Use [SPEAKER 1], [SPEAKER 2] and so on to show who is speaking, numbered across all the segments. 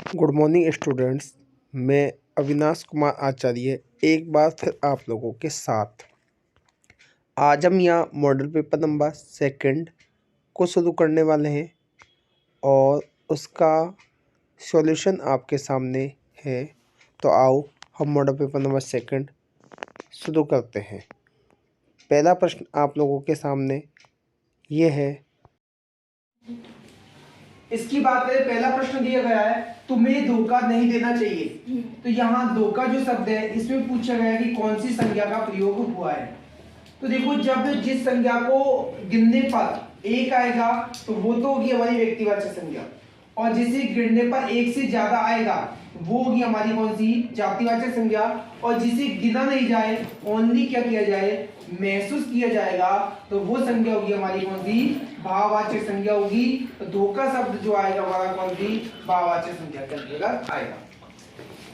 [SPEAKER 1] Good morning students. मैं अविनाश कुमार आचार्य एक बार फिर आप लोगों के साथ आज हम यहाँ मॉडल पेपर नंबर 2 को शुरू करने वाले हैं और उसका सॉल्यूशन आपके सामने है। तो आओ हम मॉडल पेपर नंबर 2 शुरू करते हैं। पहला प्रश्न आप लोगों के सामने ये है।
[SPEAKER 2] इसकी बात करें, पहला प्रश्न दिया गया है तुम्हें धोखा नहीं देना चाहिए। तो यहाँ धोखा जो शब्द है इसमें पूछा गया है कि कौन सी संज्ञा का प्रयोग हुआ है। तो देखो, जब जिस संज्ञा को गिनने पर एक आएगा तो वो तो होगी हमारी व्यक्तिवाचक संज्ञा, और जिसे गिनने पर एक से ज्यादा आएगा वो होगी हमारी कौन सी, जातिवाचक संज्ञा। और जिसे गिना नहीं जाए, ओनली क्या किया जाए, महसूस किया जाएगा, तो वो संज्ञा होगी हमारी कौन सी, भाववाचक संज्ञा होगी। तो धोखा शब्द जो आएगा हमारा कौन सी, भाववाचक संज्ञा के अंतर्गत आएगा।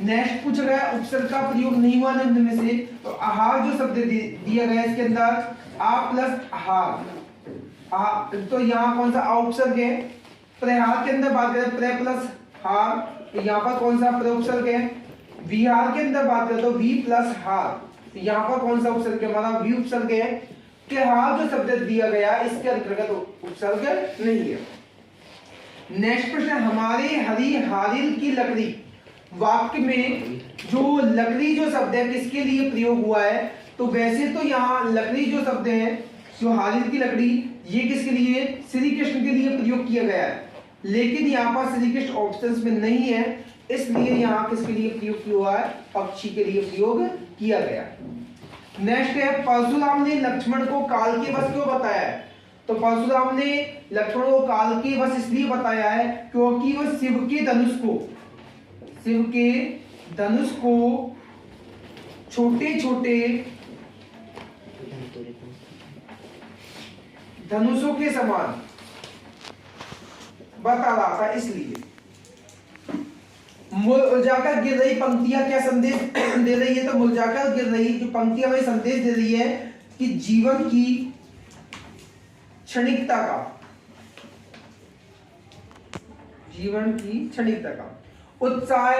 [SPEAKER 2] नेक्स्ट पूछा गया उपसर्ग का प्रयोग नहीं हुआ निम्न में से। तो आहार जो शब्द दिया गया इसके अंदर आ प्लस आहार, तो यहाँ कौन सा आ उपसर्ग है। प्रहार के अंदर बात करें प्र प्लस हार, तो यहाँ पर कौन सा प्र उपसर्ग है। विहार के अंदर बात करें तो वी प्लस हार, तो यहाँ पर कौन सा उपसर्ग है, हमारा वी उपसर्ग है। कि हार जो शब्द दिया गया इसके अंतर्गत उपसर्ग नहीं है। नेक्स्ट प्रश्न, हमारे हरी हारिल की लकड़ी, वाक्य में जो लकड़ी जो शब्द है किसके लिए प्रयोग हुआ है। तो वैसे तो यहाँ लकड़ी जो शब्द है, जो हारिल की लकड़ी, ये किसके लिए, श्री कृष्ण के लिए प्रयोग किया गया है। लेकिन यहाँ पर श्री कृष्ण ऑप्शंस में नहीं है, इसलिए यहाँ किसके लिए प्रयोग किया हुआ है, पक्षी के लिए प्रयोग किया गया। नेक्स्ट है, परशुराम ने लक्ष्मण को काल के वश क्यों बताया है। तो परशुराम ने लक्ष्मण को काल के वश इसलिए बताया है क्योंकि वह शिव के धनुष को छोटे छोटे धनुषों के समान बता रहा था, इसलिए। मुरझाकर गिर रही पंक्तियां क्या संदेश दे रही है। तो मुरझाकर गिर रही जो पंक्तियां हमें संदेश दे रही है कि जीवन की क्षणिकता का उत्साह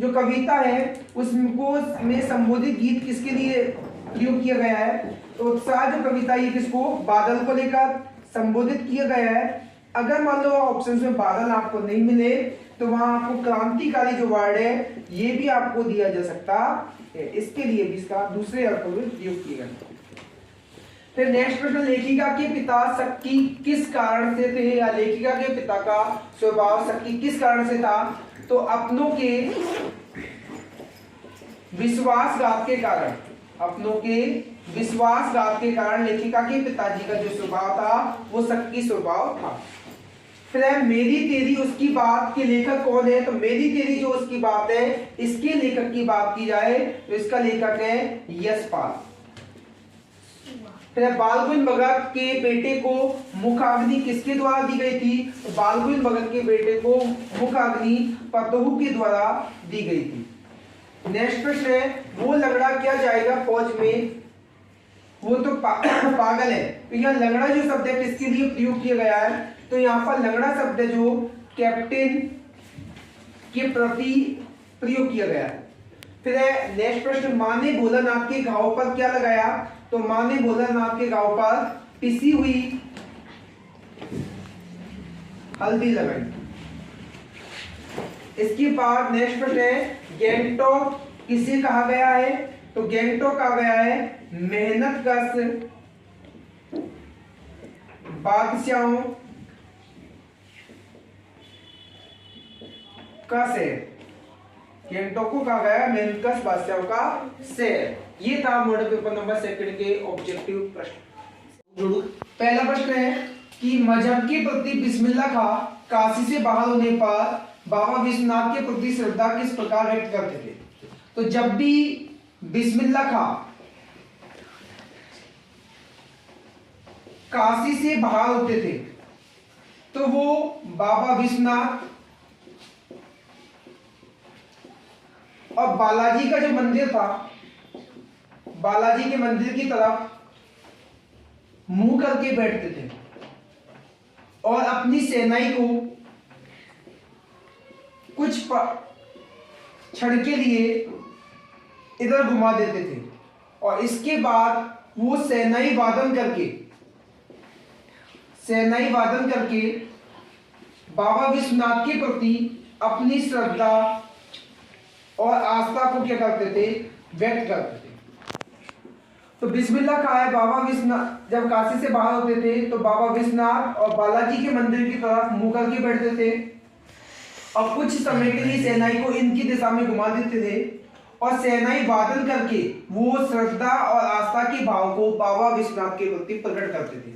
[SPEAKER 2] जो कविता है उसको में संबोधित गीत किसके लिए प्रयोग किया गया है। तो उत्साह जो कविता ये किसको, बादल को लेकर संबोधित किया गया है। अगर मान लो ऑप्शन में बादल आपको नहीं मिले तो वहां आपको क्रांतिकारी जो वर्ड है ये भी आपको दिया जा सकता है, इसके लिए भी इसका दूसरे अर्थों में प्रयोग किया गया। फिर नेक्स्ट प्रश्न, लेखिका के पिता शक्की किस कारण से थे, या लेखिका के पिता का स्वभाव शक्की किस कारण से था। तो अपनों के विश्वासघात के कारण लेखिका के पिताजी का जो स्वभाव था वो शक्की स्वभाव था। फिर है मेरी तेरी उसकी बात के लेखक कौन है। तो मेरी तेरी जो उसकी बात है इसके लेखक की बात की जाए तो इसका लेखक है यशपाल। फिर बाल गोविंद भगत के बेटे को मुखाग्नि किसके द्वारा दी गई थी। तो बाल गोविंद भगत के बेटे को मुखाग्नि पतहू के द्वारा दी गई थी। नेक्स्ट प्रश्न है, वो लंगड़ा क्या जाएगा फौज में, वो तो पागल है। तो यहाँ लंगड़ा जो शब्द है किसके लिए प्रयोग किया गया है। तो यहाँ पर लंगड़ा शब्द जो कैप्टन के प्रति प्रयोग किया गया है। फिर है नेक्स्ट प्रश्न, माँ ने भोलानाथ के घाव पर क्या लगाया। तो माँ ने भोलानाथ के घाव पर पिसी हुई हल्दी लगाई। इसके बाद नेक्स्ट प्रश्न है, गैंगटॉक किसे कहा गया है। तो गैंगटॉक कहा गया है मेहनतकश बादशाहों का शहर। गैंगटॉक को कहा गया मेहनतकश बादशाहों का शहर। ये था मॉडल पेपर नंबर 2 के ऑब्जेक्टिव प्रश्न। पहला प्रश्न है कि मजहब के प्रति बिस्मिल्लाह खां काशी से बाहर होने पर बाबा विश्वनाथ के प्रति श्रद्धा किस प्रकार व्यक्त करते थे। तो जब भी बिस्मिल्लाह खां काशी से बाहर होते थे तो वो बाबा विश्वनाथ और बालाजी का जो मंदिर था, बालाजी के मंदिर की तरफ मुंह करके बैठते थे और अपनी सेनाई को कुछ क्षण के लिए इधर घुमा देते थे और इसके बाद वो शहनाई वादन करके बाबा विश्वनाथ के प्रति अपनी श्रद्धा और आस्था को क्या करते थे, व्यक्त करते थे। तो बिस्मिल्लाह का है बाबा विश्वनाथ जब काशी से बाहर होते थे तो बाबा विश्वनाथ और बालाजी के मंदिर की तरफ मुंह करके बैठते थे और कुछ समय के लिए शहनाई को इनकी दिशा में घुमा देते थे और शहनाई वादन करके वो श्रद्धा और आस्था के भाव को बाबा विश्वनाथ के प्रति प्रकट करते थे।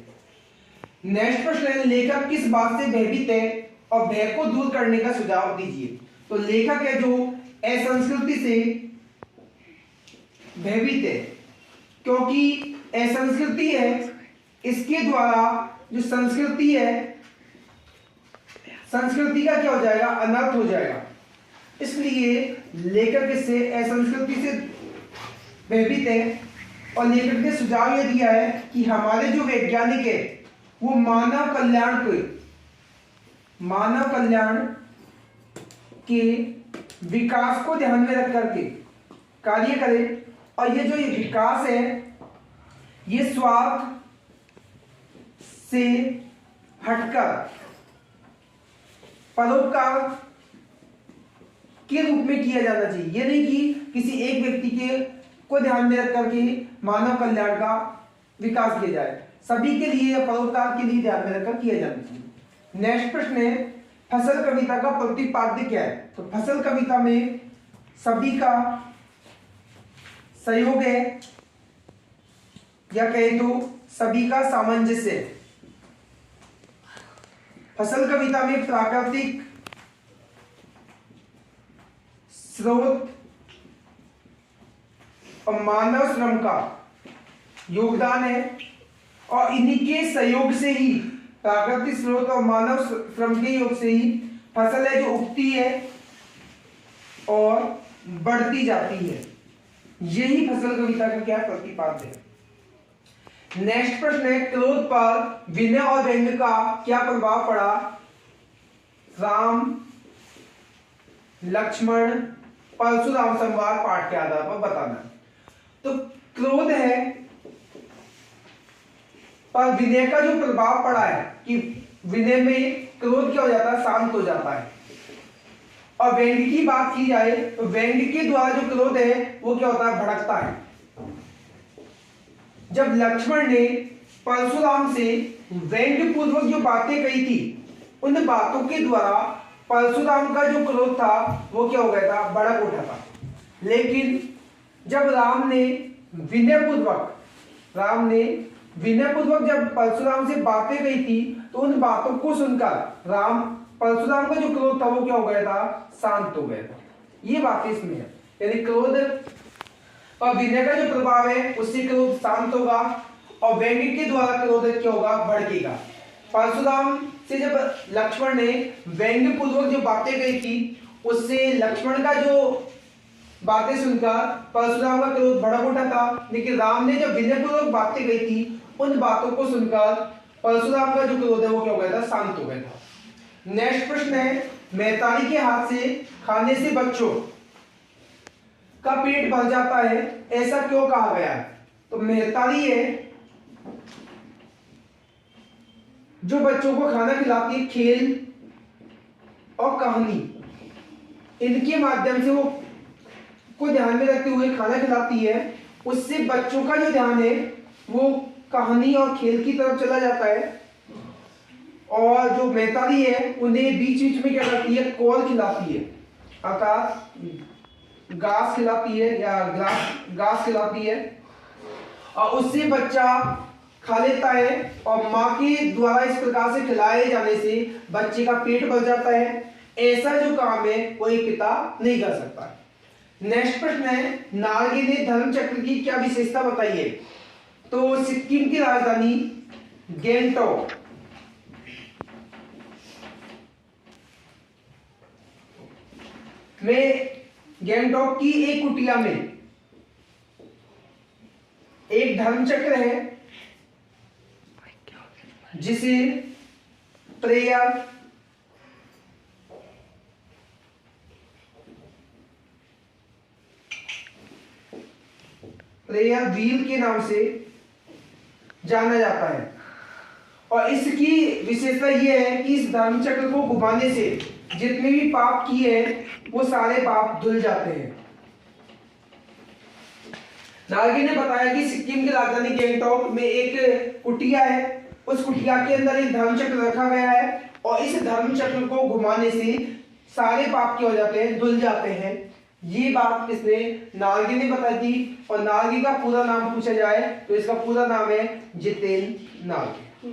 [SPEAKER 2] नेक्स्ट प्रश्न है, लेखक किस बात से भयभीत है और भय को दूर करने का सुझाव दीजिए। तो लेखक है जो असंस्कृति से भयभीत है, क्योंकि असंस्कृति है इसके द्वारा जो संस्कृति है, संस्कृति का क्या हो जाएगा, अनर्थ हो जाएगा। इसलिए लेखक इससे असंस्कृति से भयभीत है और लेखक ने सुझाव यह दिया है कि हमारे जो वैज्ञानिक है वो मानव कल्याण के विकास को ध्यान में रख करके कार्य करें और ये जो ये विकास है ये स्वार्थ से हटकर परोपकार के रूप में किया जाना चाहिए। ये नहीं कि किसी एक व्यक्ति के को ध्यान में रख करके मानव कल्याण का विकास किया जाए, सभी के लिए या परोपकार के लिए ध्यान में रखकर किया जाना चाहिए। नेक्स्ट प्रश्न है, फसल कविता का प्रतिपाद्य क्या है। तो फसल कविता में सभी का सहयोग है या कहे तो सभी का सामंजस्य। फसल कविता में प्राकृतिक स्रोत और मानव श्रम का योगदान है और इन्हीं के सहयोग से ही, प्राकृतिक स्रोत और मानव श्रम के योग से ही फसल है जो उगती है और बढ़ती जाती है। यही फसल कविता का क्या प्रतिपाद्य है। नेक्स्ट प्रश्न है, क्रोध पर विनय और व्यंग्य का क्या प्रभाव पड़ा। राम लक्ष्मण परशुराम संवाद पाठ के आधार पर बताना। तो क्रोध है पर विनय का जो प्रभाव पड़ा है कि विनय में क्रोध क्या हो जाता है, शांत हो जाता है। और व्यंग्य की बात की जाए तो व्यंग्य के द्वारा जो क्रोध है वो क्या होता है, भड़कता है। जब लक्ष्मण ने परशुराम से व्यंग्य पूर्वक जो बातें कही थी उन बातों के द्वारा परशुराम का जो क्रोध था वो क्या हो गया था, भड़क उठा था। लेकिन जब राम ने विनयपूर्वक जब परशुराम से बातें कही थी तो उन बातों को सुनकर परशुराम का जो क्रोध था वो क्या हो गया था, शांत हो गया था। ये बात इसमें है, यानी क्रोध पर विनय का जो प्रभाव है उससे क्रोध शांत होगा और व्यंग्य के द्वारा क्रोध क्या होगा, भड़केगा। परशुराम से जब लक्ष्मण ने व्यंग्य पूर्वक जो बातें कही थी उससे लक्ष्मण का जो बातें सुनकर परशुराम का क्रोध भड़क उठा था। लेकिन राम ने जब विनयपूर्वक बातें कही थी उन बातों को सुनकर परशुराम का जो क्रोध है वो क्या हो गया था, शांत हो गया था। नेक्स्ट प्रश्न है, मैतारी के हाथ से खाने से बच्चों का पेट भर जाता है, ऐसा क्यों कहा गया है। तो मैतारी है जो बच्चों को खाना खिलाती है, खेल और कहानी इनके माध्यम से वो को ध्यान में रखते हुए खाना खिलाती है। उससे बच्चों का जो ध्यान है वो कहानी और खेल की तरफ चला जाता है और जो मैतारी है उन्हें बीच बीच में क्या करती है, कौल खिलाती है, अर्थात घास खिलाती है या घास खिलाती है और उससे बच्चा खा लेता है और माँ के द्वारा इस प्रकार से खिलाए जाने से बच्चे का पेट भर जाता है। ऐसा जो काम है कोई पिता नहीं कर सकता। नेक्स्ट प्रश्न है, नारगे ने धर्मचक्र की क्या विशेषता बताई है। तो सिक्किम की राजधानी गैंगटॉक में गैंगटॉक की एक कुटिया में एक धर्मचक्र है जिसे प्रेयर, प्रेयर व्हील के नाम से जाना जाता है। और इसकी विशेषता यह है कि इस धर्म चक्र को घुमाने से जितने भी पाप किए हैं वो सारे पाप धुल जाते हैं। नारगी ने बताया कि सिक्किम की राजधानी गैंगटॉक में एक कुटिया है, उस कुटिया के अंदर एक धर्म चक्र रखा गया है और इस धर्म चक्र को घुमाने से सारे पाप क्या हो जाते हैं, धुल जाते हैं। ये बात किसने, नारगी ने बताई थी। और नारगी का पूरा नाम पूछा जाए तो इसका पूरा नाम है जितेंद्र नारगी।